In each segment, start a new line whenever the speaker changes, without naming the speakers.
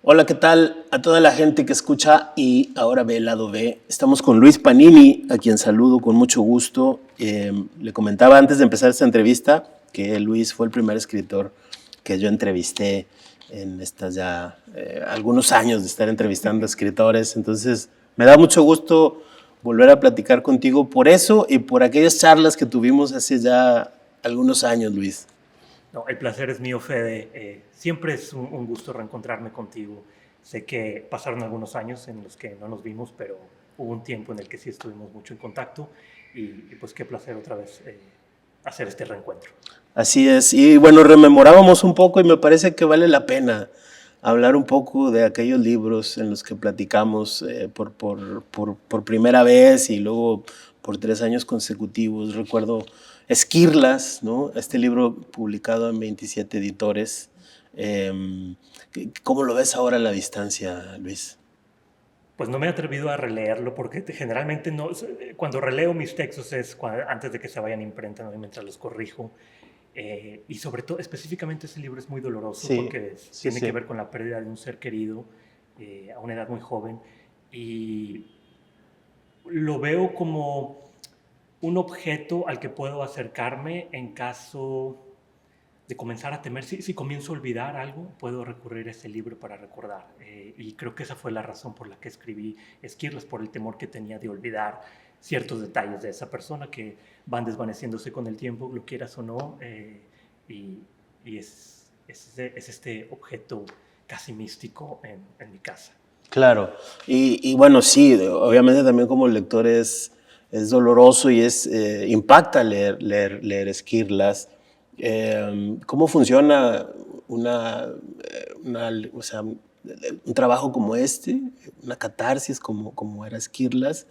Hola, ¿qué tal a toda la gente que escucha y ahora ve el lado B? Estamos con Luis Panini, a quien saludo con mucho gusto. Le comentaba antes de empezar esta entrevista que Luis fue el primer escritor que yo entrevisté en estas ya algunos años de estar entrevistando a escritores. Entonces, me da mucho gusto volver a platicar contigo por eso y por aquellas charlas que tuvimos hace ya algunos años, Luis.
No, el placer es mío, Fede. Siempre es un gusto reencontrarme contigo. Sé que pasaron algunos años en los que no nos vimos, pero hubo un tiempo en el que sí estuvimos mucho en contacto y pues qué placer otra vez hacer este reencuentro.
Así es, y bueno, rememorábamos un poco y me parece que vale la pena hablar un poco de aquellos libros en los que platicamos por primera vez y luego por 3 años consecutivos. Recuerdo Esquirlas, ¿no? Este libro publicado en 27 editores. Eh, ¿Cómo lo ves ahora a la distancia, Luis?
Pues no me he atrevido a releerlo porque generalmente no, cuando releo mis textos es antes de que se vayan a imprenta, ¿no? Y mientras los corrijo. Y sobre todo, específicamente ese libro es muy doloroso
Sí,
porque
sí,
tiene que
sí.
ver con la pérdida de un ser querido a una edad muy joven. Y lo veo como un objeto al que puedo acercarme en caso de comenzar a temer. Si comienzo a olvidar algo, puedo recurrir a ese libro para recordar. Y creo que esa fue la razón por la que escribí Esquirlas, por el temor que tenía de olvidar ciertos detalles de esa persona que van desvaneciéndose con el tiempo, lo quieras o no. Y, y es este objeto casi místico en mi casa.
Claro, y bueno, sí, obviamente también como lector es doloroso y impacta leer Esquirlas. ¿Cómo funciona o sea, un trabajo como este, una catarsis como era Esquirlas?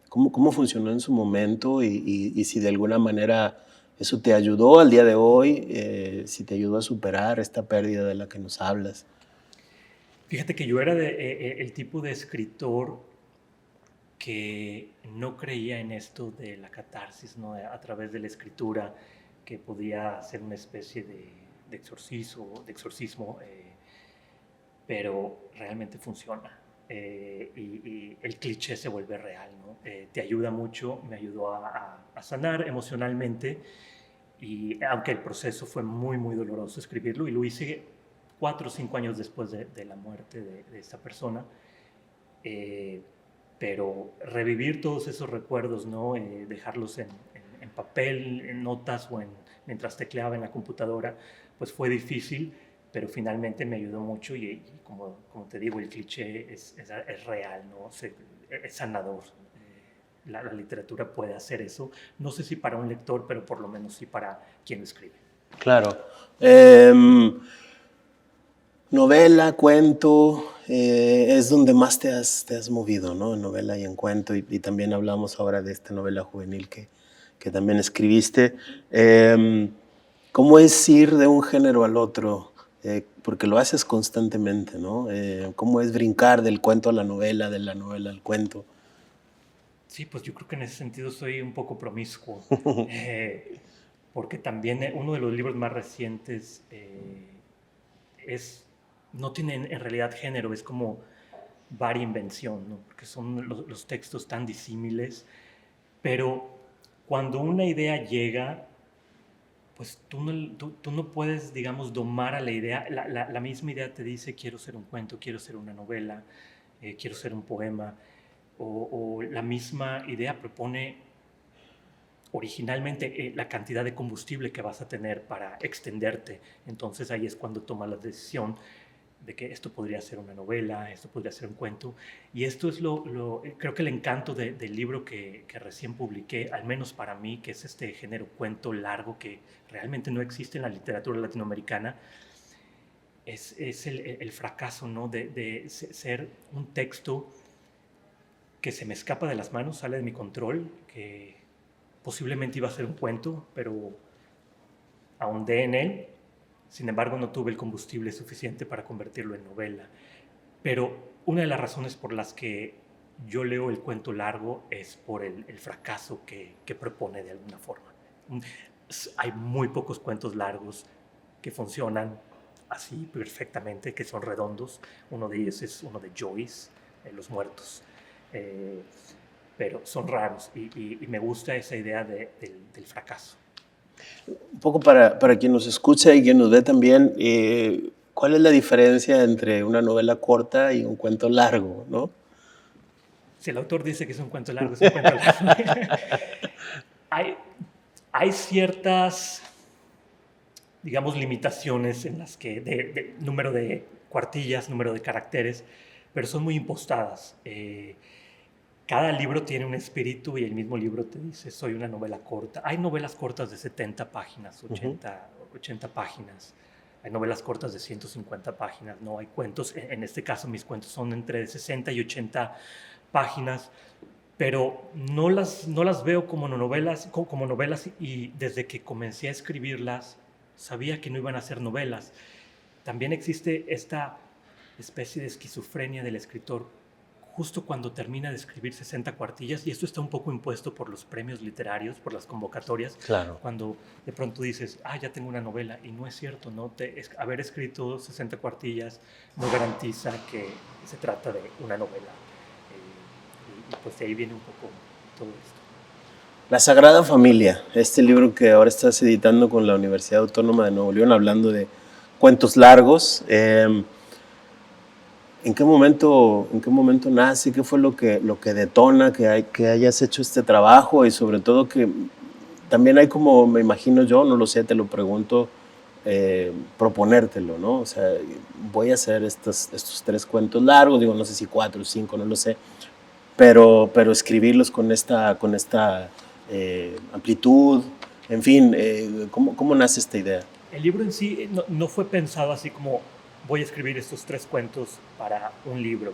¿Cómo funcionó en su momento y si de alguna manera eso te ayudó al día de hoy, si te ayudó a superar esta pérdida de la que nos hablas?
Fíjate que yo era el tipo de escritor que no creía en esto de la catarsis, ¿no? A través de la escritura, que podía ser una especie de exorcismo, pero realmente funciona. Y el cliché se vuelve real, ¿no? Te ayuda mucho, me ayudó a sanar emocionalmente, y aunque el proceso fue muy, muy doloroso escribirlo, y lo hice 4 o 5 años después de la muerte de esta persona, eh, pero revivir todos esos recuerdos, ¿no? Dejarlos en papel, en notas o mientras tecleaba en la computadora, pues fue difícil, pero finalmente me ayudó mucho y como te digo, el cliché es real, ¿no? Es sanador. La literatura puede hacer eso. No sé si para un lector, pero por lo menos sí para quien lo escribe.
Claro. Eh, Novela, cuento, es donde más te has movido, ¿no? En novela y en cuento, y también hablamos ahora de esta novela juvenil que también escribiste. Eh, ¿Cómo es ir de un género al otro? Porque lo haces constantemente, ¿no? ¿Cómo es brincar del cuento a la novela, de la novela al cuento?
Sí, pues yo creo que en ese sentido soy un poco promiscuo, eh, porque también uno de los libros más recientes es, no tiene en realidad género, es como varia invención, ¿no? Porque son los textos tan disímiles, pero cuando una idea llega, pues tú no puedes, digamos, domar a la idea. La misma idea te dice, quiero ser un cuento, quiero ser una novela, quiero ser un poema, o la misma idea propone originalmente la cantidad de combustible que vas a tener para extenderte. Entonces ahí es cuando tomas la decisión de que esto podría ser una novela, esto podría ser un cuento. Y esto es creo que el encanto del libro que recién publiqué, al menos para mí, que es este género cuento largo que realmente no existe en la literatura latinoamericana, es el fracaso, ¿no? De ser un texto que se me escapa de las manos, sale de mi control, que posiblemente iba a ser un cuento, pero ahondé en él. Sin embargo, no tuve el combustible suficiente para convertirlo en novela. Pero una de las razones por las que yo leo el cuento largo es por el fracaso que propone de alguna forma. Hay muy pocos cuentos largos que funcionan así perfectamente, que son redondos. Uno de ellos es uno de Joyce, Los Muertos. Pero son raros y me gusta esa idea del fracaso.
Un poco para quien nos escucha y quien nos ve también, ¿cuál es la diferencia entre una novela corta y un cuento largo, ¿no?
Si el autor dice que es un cuento largo, es un cuento largo. Hay ciertas, digamos, limitaciones en las que, de número de cuartillas, número de caracteres, pero son muy impostadas. Cada libro tiene un espíritu y el mismo libro te dice, soy una novela corta. Hay novelas cortas de 70 páginas, 80 páginas. Hay novelas cortas de 150 páginas, ¿no? Hay cuentos, en este caso mis cuentos son entre 60 y 80 páginas, pero no las veo como novelas, y desde que comencé a escribirlas sabía que no iban a ser novelas. También existe esta especie de esquizofrenia del escritor justo cuando termina de escribir 60 cuartillas, y esto está un poco impuesto por los premios literarios, por las convocatorias,
claro.
Cuando de pronto dices, ya tengo una novela, y no es cierto, ¿no? Haber escrito 60 cuartillas no garantiza que se trata de una novela. Y pues de ahí viene un poco todo esto.
La Sagrada Familia, este libro que ahora estás editando con la Universidad Autónoma de Nuevo León, hablando de cuentos largos. ¿En qué momento nace? ¿Qué fue lo que detona que hayas hecho este trabajo? Y sobre todo que también hay, como me imagino yo, no lo sé, te lo pregunto, proponértelo, ¿no? O sea, voy a hacer estos 3 cuentos largos, digo, no sé si 4 o 5, no lo sé, pero escribirlos con esta amplitud, en fin, ¿cómo nace esta idea?
El libro en sí no fue pensado así como voy a escribir estos 3 cuentos para un libro.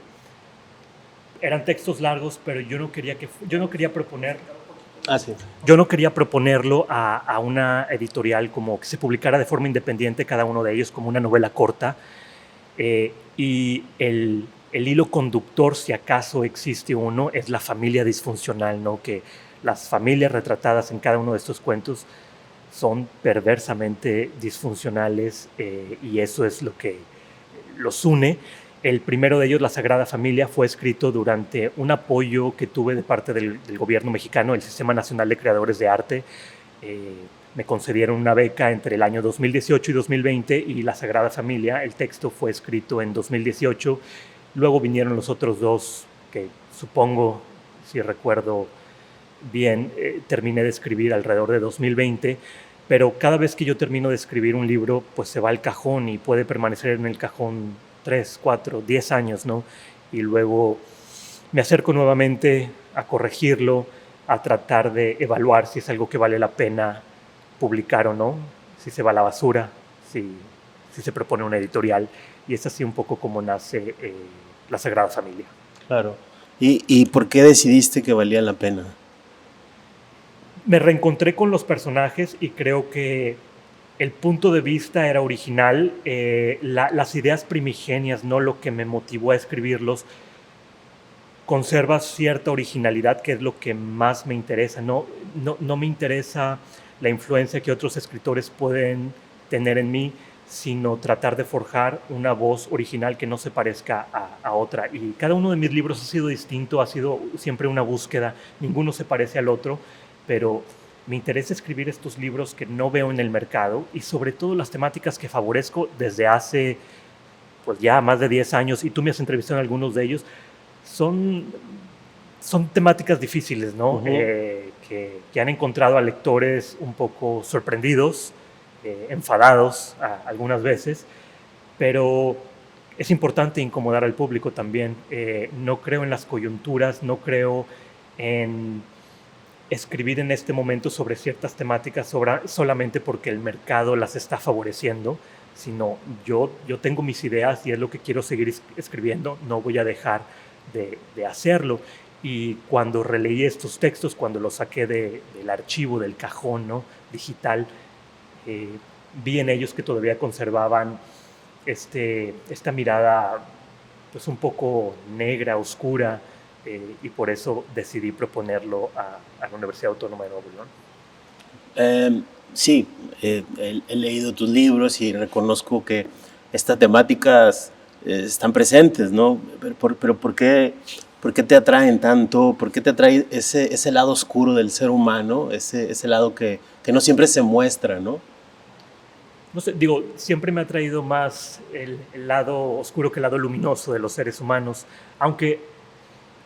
Eran textos largos, pero yo no quería proponer.
Sí.
Yo no quería proponerlo a una editorial como que se publicara de forma independiente cada uno de ellos como una novela corta. Y el hilo conductor, si acaso existe uno, es la familia disfuncional, ¿no? Que las familias retratadas en cada uno de estos cuentos son perversamente disfuncionales, y eso es lo que los une. El primero de ellos, La Sagrada Familia, fue escrito durante un apoyo que tuve de parte del gobierno mexicano, el Sistema Nacional de Creadores de Arte. Me concedieron una beca entre el año 2018 y 2020, y La Sagrada Familia, el texto fue escrito en 2018. Luego vinieron los otros 2, que supongo, si recuerdo bien, terminé de escribir alrededor de 2020, pero cada vez que yo termino de escribir un libro, pues se va al cajón y puede permanecer en el cajón 3, 4, 10 años, ¿no? Y luego me acerco nuevamente a corregirlo, a tratar de evaluar si es algo que vale la pena publicar o no, si se va a la basura, si se propone una editorial, y es así un poco como nace La Sagrada Familia.
Claro. ¿Y por qué decidiste que valía la pena?
Me reencontré con los personajes y creo que el punto de vista era original, las ideas primigenias, no lo que me motivó a escribirlos, conserva cierta originalidad, que es lo que más me interesa. No me interesa la influencia que otros escritores pueden tener en mí, sino tratar de forjar una voz original que no se parezca a otra. Y cada uno de mis libros ha sido distinto, ha sido siempre una búsqueda, ninguno se parece al otro, pero me interesa escribir estos libros que no veo en el mercado, y sobre todo las temáticas que favorezco desde hace pues ya más de 10 años, y tú me has entrevistado en algunos de ellos. Son temáticas difíciles, ¿no? Que han encontrado a lectores un poco sorprendidos, enfadados algunas veces, pero es importante incomodar al público también. No creo en las coyunturas, no creo en escribir en este momento sobre ciertas temáticas solamente porque el mercado las está favoreciendo, sino yo tengo mis ideas y es lo que quiero seguir escribiendo, no voy a dejar de hacerlo. Y cuando releí estos textos, cuando los saqué del archivo, del cajón, ¿no?, digital, vi en ellos que todavía conservaban esta mirada pues un poco negra, oscura, y por eso decidí proponerlo a la Universidad Autónoma de Nuevo León.
Sí, he leído tus libros y reconozco que estas temáticas están presentes, ¿no? Pero ¿por qué te atraen tanto? ¿Por qué te atrae ese lado oscuro del ser humano? Ese lado que no siempre se muestra, ¿no?
No sé, digo, siempre me ha traído más el lado oscuro que el lado luminoso de los seres humanos, aunque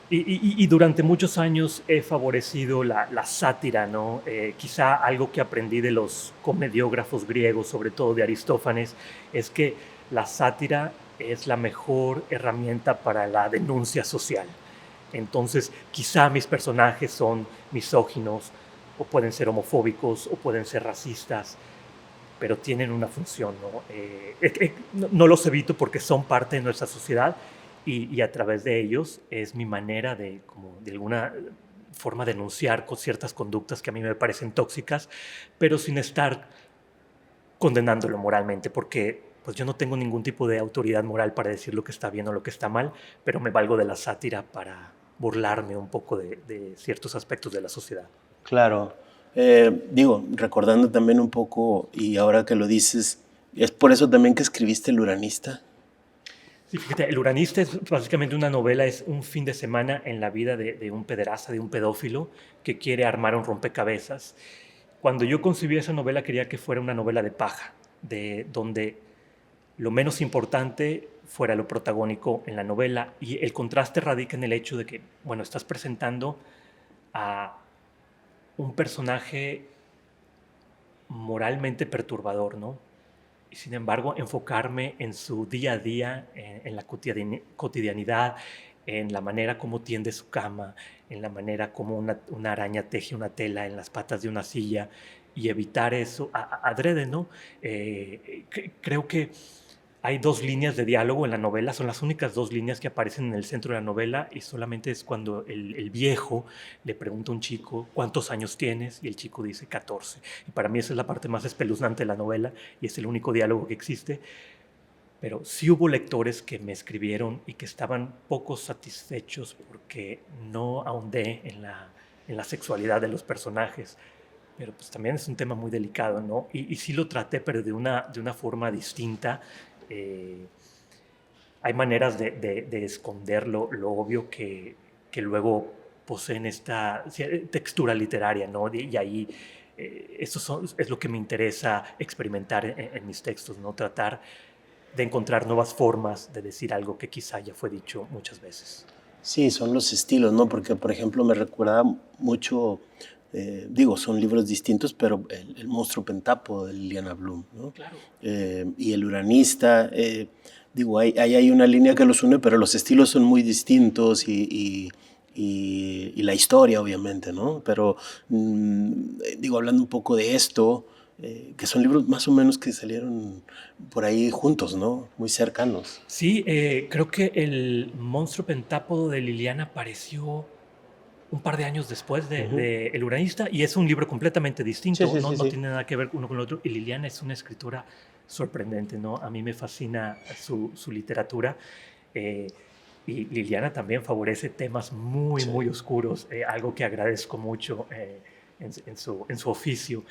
y durante muchos años he favorecido la sátira, ¿no? Quizá algo que aprendí de los comediógrafos griegos, sobre todo de Aristófanes, es que la sátira es la mejor herramienta para la denuncia social. Entonces, quizá mis personajes son misóginos, o pueden ser homofóbicos, o pueden ser racistas, pero tienen una función, ¿no? No los evito porque son parte de nuestra sociedad y a través de ellos es mi manera de, como de alguna forma, denunciar con ciertas conductas que a mí me parecen tóxicas, pero sin estar condenándolo moralmente, porque pues yo no tengo ningún tipo de autoridad moral para decir lo que está bien o lo que está mal, pero me valgo de la sátira para burlarme un poco de ciertos aspectos de la sociedad.
Claro. Digo, recordando también un poco, y ahora que lo dices, es por eso también que escribiste El Uranista.
Sí, fíjate, El Uranista es básicamente una novela, es un fin de semana en la vida de un pederasta, de un pedófilo que quiere armar un rompecabezas. Cuando yo concibí esa novela quería que fuera una novela de paja, de donde lo menos importante fuera lo protagónico en la novela y el contraste radica en el hecho de que, bueno, estás presentando a un personaje moralmente perturbador, ¿no? Y sin embargo, enfocarme en su día a día, en la cotidianidad, en la manera como tiende su cama, en la manera como una araña teje una tela en las patas de una silla y evitar eso adrede, ¿no? Creo que hay dos líneas de diálogo en la novela, son las únicas dos líneas que aparecen en el centro de la novela y solamente es cuando el viejo le pregunta a un chico cuántos años tienes y el chico dice 14. Y para mí esa es la parte más espeluznante de la novela y es el único diálogo que existe. Pero sí hubo lectores que me escribieron y que estaban poco satisfechos porque no ahondé en la sexualidad de los personajes. Pero pues también es un tema muy delicado, ¿no? Y sí lo traté, pero de una forma distinta. Eh, Hay maneras de esconder lo obvio que luego poseen esta textura literaria, ¿no? Y ahí es lo que me interesa experimentar en mis textos, ¿no? Tratar de encontrar nuevas formas de decir algo que quizá ya fue dicho muchas veces.
Sí, son los estilos, ¿no? Porque, por ejemplo, me recuerda mucho, digo, son libros distintos, pero el monstruo Pentapo de Liliana Bloom, ¿no?
Claro.
Y El Uranista, digo, ahí hay una línea que los une, pero los estilos son muy distintos y la historia, obviamente, ¿no? Pero, digo, hablando un poco de esto, que son libros más o menos que salieron por ahí juntos, ¿no? Muy cercanos.
Sí, creo que el monstruo pentápodo de Liliana apareció un par de años después
Ujú.
de El Uranista y es un libro completamente
Sí,
distinto,
sí,
no,
sí,
no
sí.
tiene nada que ver uno con el otro y Liliana es una escritora sorprendente, ¿no? A mí me fascina su literatura eh, y Liliana también favorece temas muy,
Sí.
muy oscuros, algo que agradezco mucho en su oficio.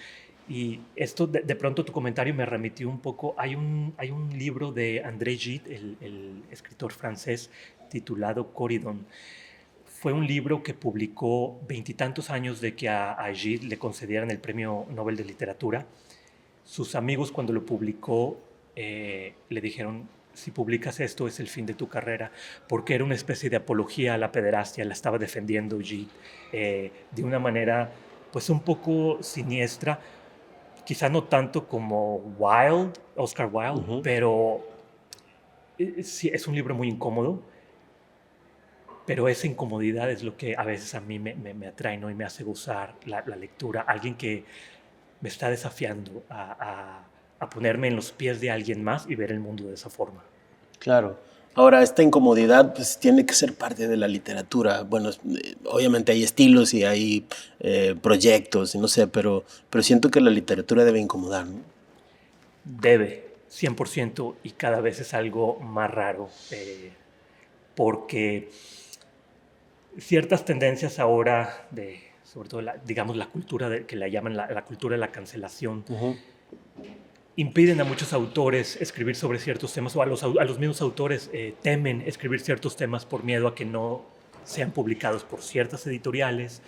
Y esto, de pronto tu comentario me remitió un poco, hay un libro de André Gide, el escritor francés, titulado Corydon. Fue un libro que publicó veintitantos años de que a Gide le concedieran el Premio Nobel de Literatura. Sus amigos cuando lo publicó le dijeron, si publicas esto es el fin de tu carrera, porque era una especie de apología a la pederastia, la estaba defendiendo Gide de una manera pues un poco siniestra, quizá no tanto como Wilde, Oscar Wilde,
Ujú.
pero sí, es un libro muy incómodo, pero esa incomodidad es lo que a veces a mí me atrae, ¿no? Y me hace gozar la lectura. Alguien que me está desafiando a ponerme en los pies de alguien más y ver el mundo de esa forma.
Claro. Ahora, esta incomodidad pues tiene que ser parte de la literatura. Bueno, obviamente hay estilos y hay proyectos y no sé, pero siento que la literatura debe incomodar, ¿no?
Debe, 100%, y cada vez es algo más raro, porque ciertas tendencias ahora sobre todo, digamos, la cultura que la llaman la cultura de la cancelación,
Ujú.
impiden a muchos autores escribir sobre ciertos temas, o a los mismos autores temen escribir ciertos temas por miedo a que no sean publicados por ciertas editoriales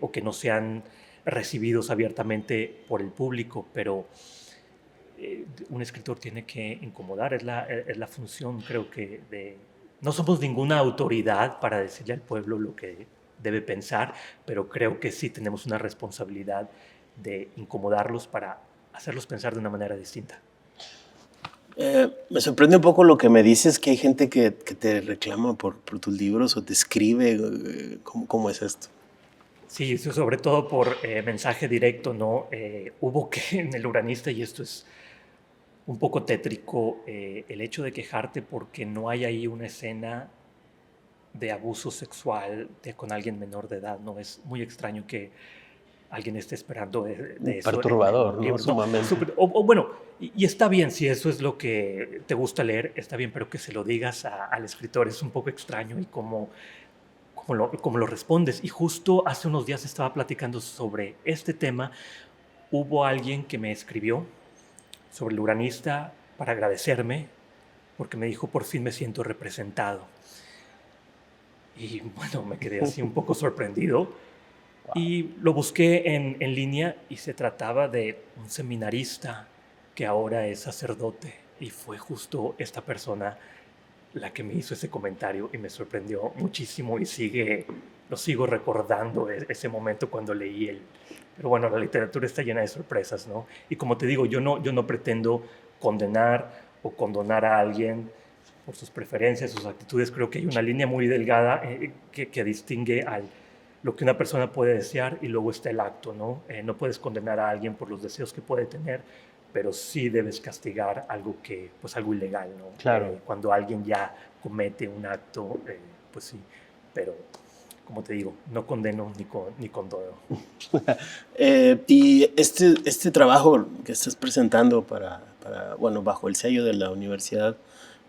o que no sean recibidos abiertamente por el público, pero un escritor tiene que incomodar, es la función, creo que, no somos ninguna autoridad para decirle al pueblo lo que debe pensar, pero creo que sí tenemos una responsabilidad de incomodarlos para hacerlos pensar de una manera distinta.
Me sorprende un poco lo que me dices, que hay gente que te reclama por tus libros o te escribe. ¿Cómo es esto?
Sí, eso sobre todo por mensaje directo, ¿no? Hubo que en El Uranista, y esto es un poco tétrico, el hecho de quejarte porque no hay ahí una escena de abuso sexual con alguien menor de edad, ¿no? Es muy extraño que alguien esté esperando de eso.
Perturbador, ¿no?
Libro,
Sumamente.
Bueno, y está bien, si eso es lo que te gusta leer, está bien, pero que se lo digas al escritor es un poco extraño y cómo lo respondes. Y justo hace unos días estaba platicando sobre este tema. Hubo alguien que me escribió sobre El Uranista para agradecerme porque me dijo, por fin me siento representado. Y bueno, me quedé así un poco sorprendido. Wow. Y lo busqué en línea y se trataba de un seminarista que ahora es sacerdote. Y fue justo esta persona la que me hizo ese comentario y me sorprendió muchísimo y lo sigo recordando ese momento cuando leí el... Pero bueno, la literatura está llena de sorpresas, ¿no? Y como te digo, yo no pretendo condenar o condonar a alguien por sus preferencias, sus actitudes. Creo que hay una línea muy delgada que distingue lo que una persona puede desear y luego está el acto, ¿no? No puedes condenar a alguien por los deseos que puede tener, pero sí debes castigar algo ilegal, ¿no?
Claro.
Cuando alguien ya comete un acto, pues sí, pero como te digo, no condeno ni condono.
Y este trabajo que estás presentando bueno, bajo el sello de la Universidad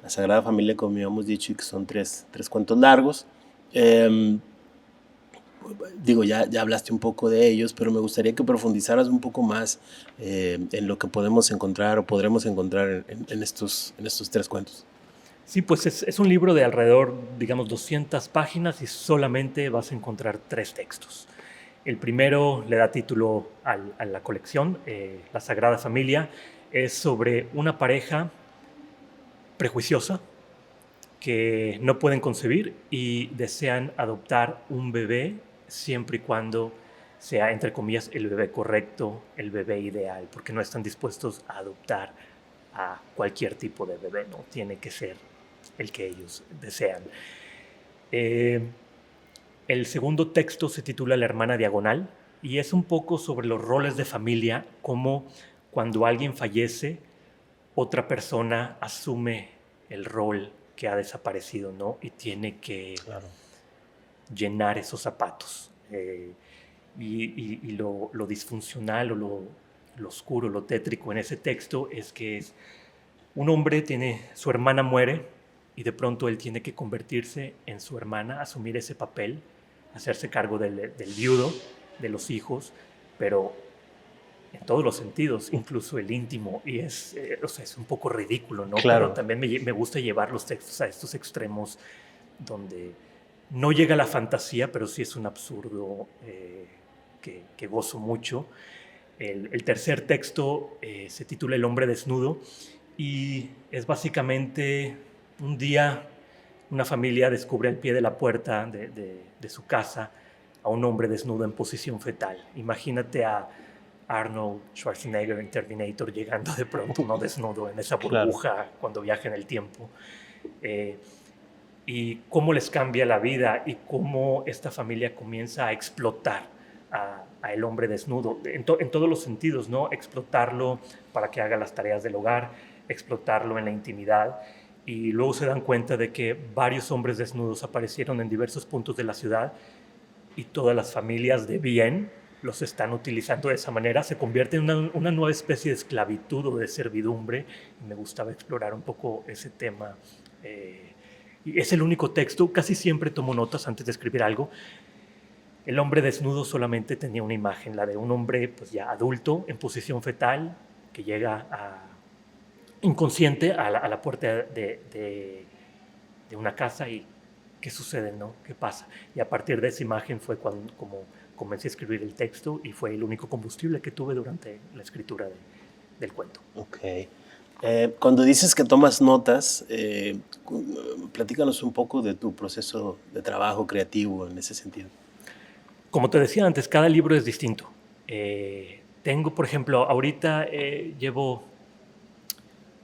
La Sagrada Familia, como habíamos dicho, y que son tres cuentos largos, digo, ya hablaste un poco de ellos, pero me gustaría que profundizaras un poco más en lo que podemos encontrar o podremos encontrar en estos tres cuentos.
Sí, pues es un libro de alrededor, digamos, 200 páginas y solamente vas a encontrar 3 textos. El primero le da título a la colección, La Sagrada Familia. Es sobre una pareja prejuiciosa que no pueden concebir y desean adoptar un bebé siempre y cuando sea, entre comillas, el bebé correcto, el bebé ideal, porque no están dispuestos a adoptar a cualquier tipo de bebé, no tiene que ser el que ellos desean. El segundo texto se titula La Hermana Diagonal y es un poco sobre los roles de familia, como cuando alguien fallece, otra persona asume el rol que ha desaparecido, ¿no? Y tiene que llenar esos zapatos. Y lo disfuncional o lo oscuro, lo tétrico en ese texto es que un hombre su hermana muere y de pronto él tiene que convertirse en su hermana, asumir ese papel, hacerse cargo del viudo, de los hijos, pero en todos los sentidos, incluso el íntimo, y es un poco ridículo, ¿no?
Claro.
Pero también me gusta llevar los textos a estos extremos donde no llega la fantasía, pero sí es un absurdo que gozo mucho. El tercer texto se titula El hombre desnudo y es básicamente un día una familia descubre al pie de la puerta de su casa a un hombre desnudo en posición fetal. Imagínate a Arnold Schwarzenegger en Terminator llegando de pronto no desnudo en esa burbuja cuando viaja en el tiempo. Y cómo les cambia la vida y cómo esta familia comienza a explotar a el hombre desnudo en todos los sentidos, ¿no? Explotarlo para que haga las tareas del hogar, explotarlo en la intimidad, y luego se dan cuenta de que varios hombres desnudos aparecieron en diversos puntos de la ciudad y todas las familias de bien los están utilizando de esa manera. Se convierte en una nueva especie de esclavitud o de servidumbre, y me gustaba explorar un poco ese tema. Y es el único texto, casi siempre tomo notas antes de escribir algo. El hombre desnudo solamente tenía una imagen, la de un hombre pues ya adulto, en posición fetal, que llega inconsciente a la puerta de una casa y ¿qué sucede, no? ¿Qué pasa? Y a partir de esa imagen fue como comencé a escribir el texto y fue el único combustible que tuve durante la escritura del cuento.
Ok. Cuando dices que tomas notas, platícanos un poco de tu proceso de trabajo creativo en ese sentido.
Como te decía antes, cada libro es distinto. Tengo, por ejemplo, ahorita llevo,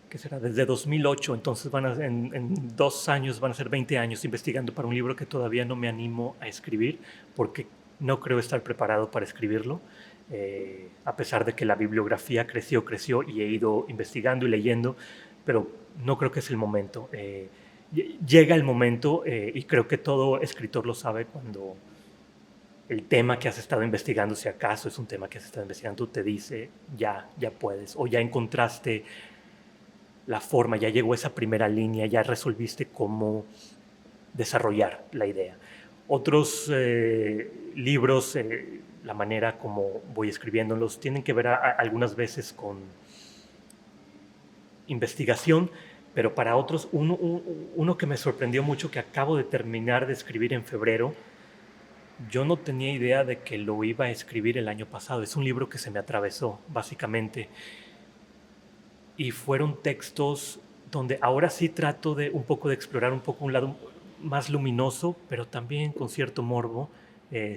¿qué será? Desde 2008, entonces en 2 años van a ser 20 años investigando para un libro que todavía no me animo a escribir porque no creo estar preparado para escribirlo. A pesar de que la bibliografía creció y he ido investigando y leyendo, pero no creo que es el momento. Llega el momento y creo que todo escritor lo sabe cuando el tema que has estado investigando, si acaso es un tema que has estado investigando, te dice ya puedes, o ya encontraste la forma, ya llegó esa primera línea, ya resolviste cómo desarrollar la idea. Otros libros, la manera como voy escribiéndolos, tienen que ver algunas veces con investigación, pero para otros, uno que me sorprendió mucho, que acabo de terminar de escribir en febrero, yo no tenía idea de que lo iba a escribir el año pasado. Es un libro que se me atravesó, básicamente. Y fueron textos donde ahora sí trato de un poco de explorar un poco un lado más luminoso, pero también con cierto morbo,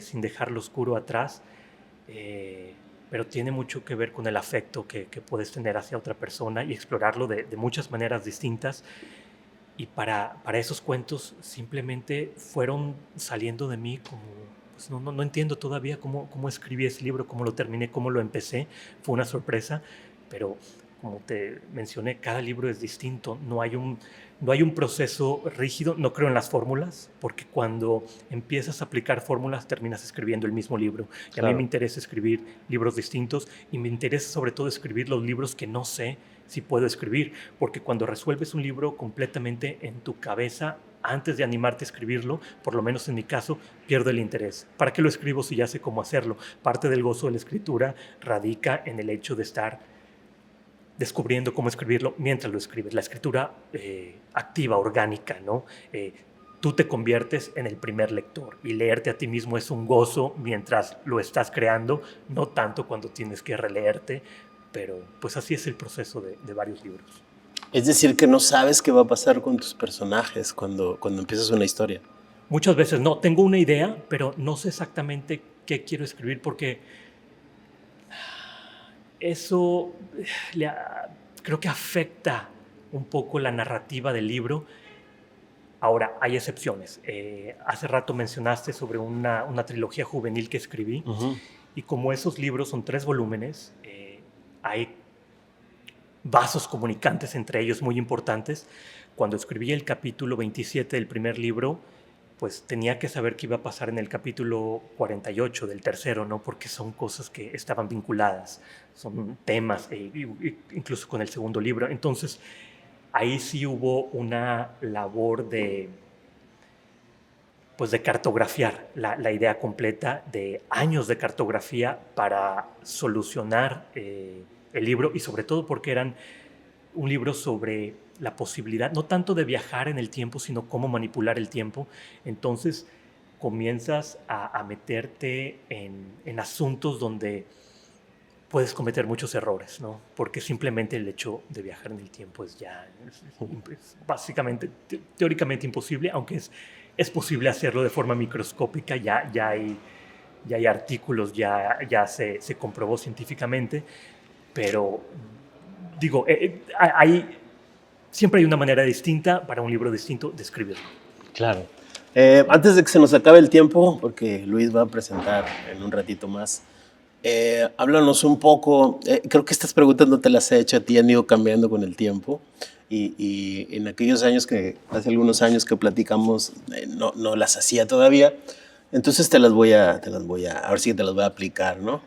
sin dejar lo oscuro atrás. Pero tiene mucho que ver con el afecto que puedes tener hacia otra persona y explorarlo de muchas maneras distintas. Y para esos cuentos simplemente fueron saliendo de mí como, pues no entiendo todavía cómo escribí ese libro, cómo lo terminé, cómo lo empecé. Fue una sorpresa, pero como te mencioné, cada libro es distinto. No hay un proceso rígido, no creo en las fórmulas, porque cuando empiezas a aplicar fórmulas terminas escribiendo el mismo libro. Y claro, a mí me interesa escribir libros distintos y me interesa sobre todo escribir los libros que no sé si puedo escribir, porque cuando resuelves un libro completamente en tu cabeza, antes de animarte a escribirlo, por lo menos en mi caso, pierdo el interés. ¿Para qué lo escribo si ya sé cómo hacerlo? Parte del gozo de la escritura radica en el hecho de estar descubriendo cómo escribirlo mientras lo escribes. La escritura activa, orgánica, ¿no? Tú te conviertes en el primer lector y leerte a ti mismo es un gozo mientras lo estás creando, no tanto cuando tienes que releerte, pero pues así es el proceso de varios libros.
Es decir, que no sabes qué va a pasar con tus personajes cuando empiezas una historia.
Muchas veces no, tengo una idea, pero no sé exactamente qué quiero escribir porque eso creo que afecta un poco la narrativa del libro. Ahora, hay excepciones. Hace rato mencionaste sobre una trilogía juvenil que escribí, y como esos libros son 3 volúmenes, hay vasos comunicantes entre ellos muy importantes. Cuando escribí el capítulo 27 del primer libro, pues tenía que saber qué iba a pasar en el capítulo 48 del tercero, ¿no? Porque son cosas que estaban vinculadas, son temas, incluso con el segundo libro. Entonces, ahí sí hubo una labor de cartografiar la idea completa, de años de cartografía para solucionar el libro, y sobre todo porque eran un libro sobre la posibilidad, no tanto de viajar en el tiempo, sino cómo manipular el tiempo. Entonces comienzas a meterte en asuntos donde puedes cometer muchos errores, ¿no? Porque simplemente el hecho de viajar en el tiempo es básicamente, teóricamente imposible, aunque es posible hacerlo de forma microscópica. Ya hay artículos, ya se comprobó científicamente, pero digo, siempre hay una manera distinta para un libro distinto de escribirlo.
Claro. Antes de que se nos acabe el tiempo, porque Luis va a presentar en un ratito más, háblanos un poco. Creo que estas preguntas no te las he hecho a ti, han ido cambiando con el tiempo. Y en aquellos años hace algunos años que platicamos, no las hacía todavía. Entonces ahora sí que te las voy a aplicar, ¿no?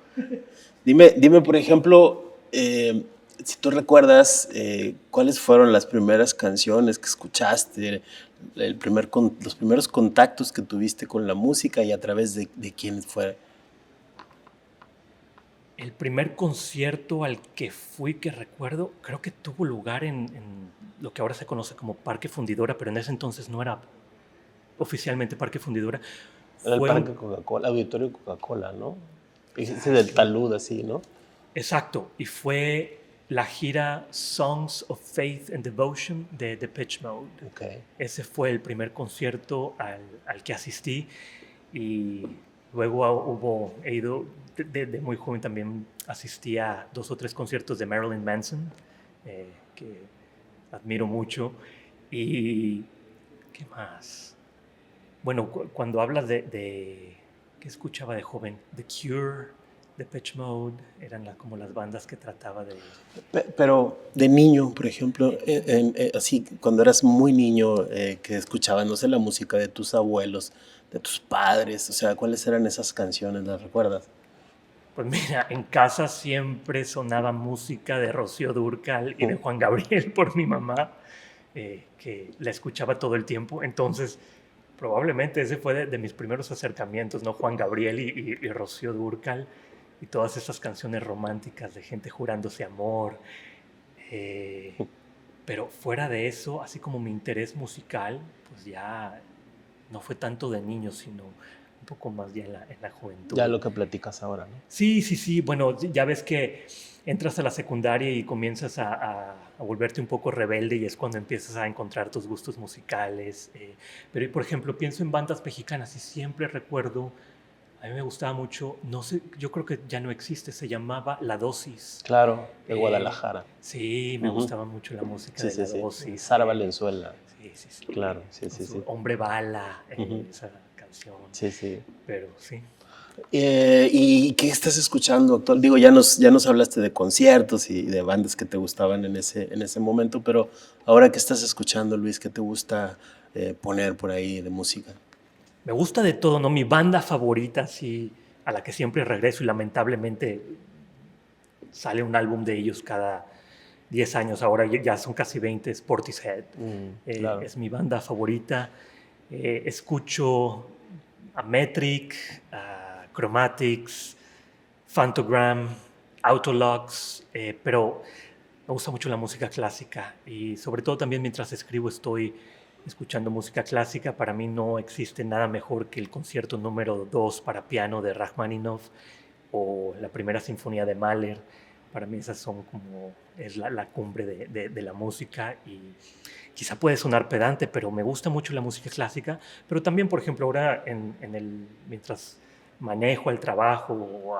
Dime, por ejemplo, si tú recuerdas cuáles fueron las primeras canciones que escuchaste, los primeros contactos que tuviste con la música y a través de quién fue.
El primer concierto al que fui, que recuerdo, creo que tuvo lugar en lo que ahora se conoce como Parque Fundidora, pero en ese entonces no era oficialmente Parque Fundidora.
Era el
Fue
Parque
un...
Coca-Cola, Auditorio Coca-Cola, ¿no? Ese
Ah,
del
sí.
talud así, ¿no?
Exacto, y fue la gira Songs of Faith and Devotion de Depeche Mode.
Ok.
Ese fue el primer concierto al que asistí y luego he ido, de muy joven también asistí a 2 o 3 conciertos de Marilyn Manson, que admiro mucho. Y, ¿qué más? Bueno, cuando hablas de ¿qué escuchaba de joven? The Cure, Depeche Mode, eran como las bandas que trataba de...
Pero de niño, por ejemplo, así cuando eras muy niño, que escuchabas, no sé, la música de tus abuelos, de tus padres, o sea, ¿cuáles eran esas canciones? ¿Las recuerdas?
Pues mira, en casa siempre sonaba música de Rocío Dúrcal y de Juan Gabriel por mi mamá, que la escuchaba todo el tiempo. Entonces, probablemente ese fue de mis primeros acercamientos, ¿no? Juan Gabriel y Rocío Dúrcal y todas esas canciones románticas de gente jurándose amor. Eh, pero fuera de eso, así como mi interés musical, pues ya no fue tanto de niño, sino un poco más ya en la
Ya
juventud.
lo que platicas ahora, ¿no?
Sí, sí, sí. Bueno, ya ves que entras a la secundaria y comienzas a volverte un poco rebelde y es cuando empiezas a encontrar tus gustos musicales. Pero, por ejemplo, pienso en bandas mexicanas y siempre recuerdo, a mí me gustaba mucho, no sé, yo creo que ya no existe, se llamaba La Dosis.
Claro, de
Eh,
Guadalajara.
sí, me
Ujú.
gustaba mucho la música
Sí,
de
sí,
La
sí.
Dosis.
Sara Valenzuela.
Sí, sí, sí.
Claro, sí,
Con
sí,
su
sí.
Hombre Bala,
Ujú.
esa canción.
Sí, sí.
Pero sí.
¿Y qué estás escuchando actual? Digo, ya nos hablaste de conciertos y de bandas que te gustaban en ese momento, pero ahora que estás escuchando, Luis, ¿qué te gusta poner por ahí de música?
Me gusta de todo, ¿no? Mi banda favorita, sí, a la que siempre regreso y lamentablemente sale un álbum de ellos cada 10 años, ahora ya son casi 20, es Portishead.
Claro.
Es mi banda favorita. Escucho a Metric, a Chromatics, Phantogram, Autolux, pero me gusta mucho la música clásica y sobre todo también mientras escribo estoy escuchando música clásica. Para mí no existe nada mejor que el concierto número 2 para piano de Rachmaninoff o la primera sinfonía de Mahler. Para mí esas son como, es la cumbre de la música y quizá puede sonar pedante, pero me gusta mucho la música clásica. Pero también, por ejemplo, ahora mientras manejo el trabajo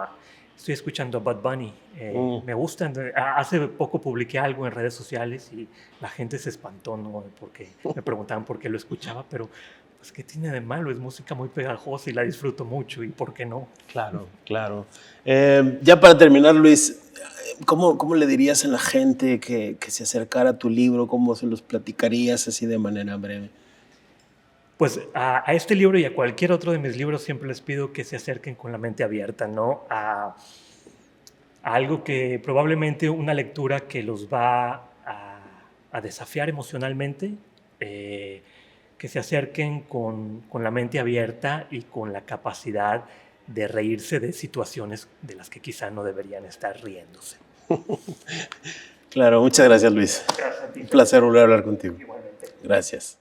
estoy escuchando a Bad Bunny.
Mm,
Me gustan. Hace poco publiqué algo en redes sociales y la gente se espantó, ¿no? Porque me preguntaban por qué lo escuchaba, pero pues ¿qué tiene de malo? Es música muy pegajosa y la disfruto mucho, ¿y por qué no?
claro, claro. Ya para terminar, Luis, ¿cómo le dirías a la gente que se acercara a tu libro? ¿Cómo se los platicarías así de manera breve?
Pues a este libro y a cualquier otro de mis libros siempre les pido que se acerquen con la mente abierta, ¿no? A algo que probablemente una lectura que los va a desafiar emocionalmente, que se acerquen con la mente abierta y con la capacidad de reírse de situaciones de las que quizá no deberían estar riéndose.
Claro, muchas gracias, Luis.
Gracias a ti,
Un placer volver a hablar contigo.
igualmente.
Gracias.